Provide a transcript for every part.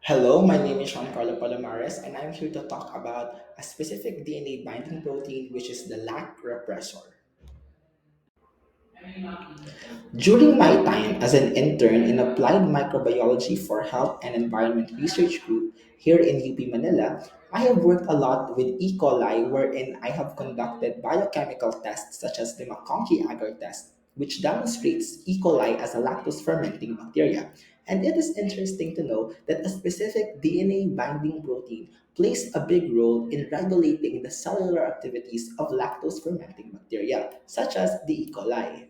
Hello, my name is Sean Carlo Palomares, and I'm here to talk about a specific DNA binding protein, which is the lac repressor. During my time as an intern in Applied Microbiology for Health and Environment Research Group here in UP Manila, I have worked a lot with E. coli, wherein I have conducted biochemical tests such as the McConkey agar test, which demonstrates E. coli as a lactose fermenting bacteria. And it is interesting to know that a specific DNA binding protein plays a big role in regulating the cellular activities of lactose fermenting bacteria, such as the E. coli.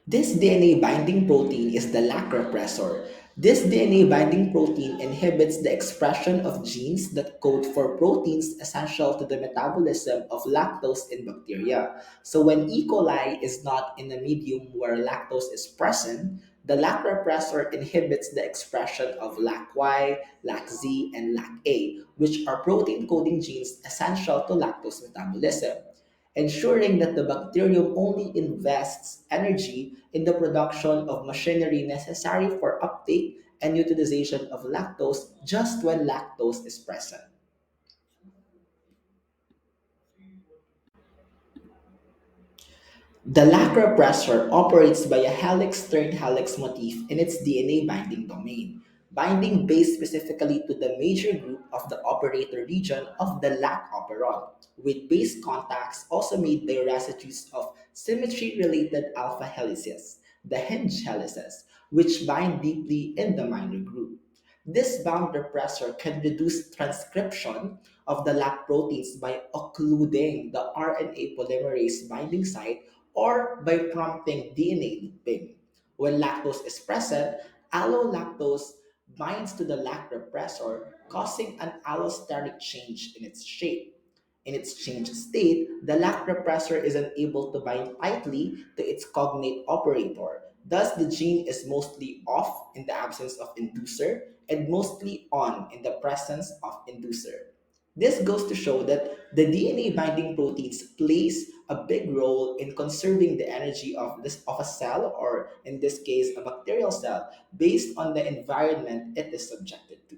This DNA binding protein is the lac repressor. This DNA binding protein inhibits the expression of genes that code for proteins essential to the metabolism of lactose in bacteria. So when E. coli is not in a medium where lactose is present, the lac repressor inhibits the expression of lac-Y, lac-Z, and lac-A, which are protein coding genes essential to lactose metabolism, ensuring that the bacterium only invests energy in the production of machinery necessary for uptake and utilization of lactose just when lactose is present. The lac repressor operates by a helix-turn helix motif in its DNA binding domain, binding based specifically to the major group of the operator region of the lac operon, with base contacts also made by residues of symmetry-related alpha helices, the hinge helices, which bind deeply in the minor group. This bound repressor can reduce transcription of the lac proteins by occluding the RNA polymerase binding site or by prompting DNA looping. When lactose is present, allolactose binds to the lac repressor, causing an allosteric change in its shape. In its changed state, the lac repressor is unable to bind tightly to its cognate operator. Thus, the gene is mostly off in the absence of inducer and mostly on in the presence of inducer. This goes to show that the DNA binding proteins plays a big role in conserving the energy of a cell, or in this case a bacterial cell, based on the environment it is subjected to.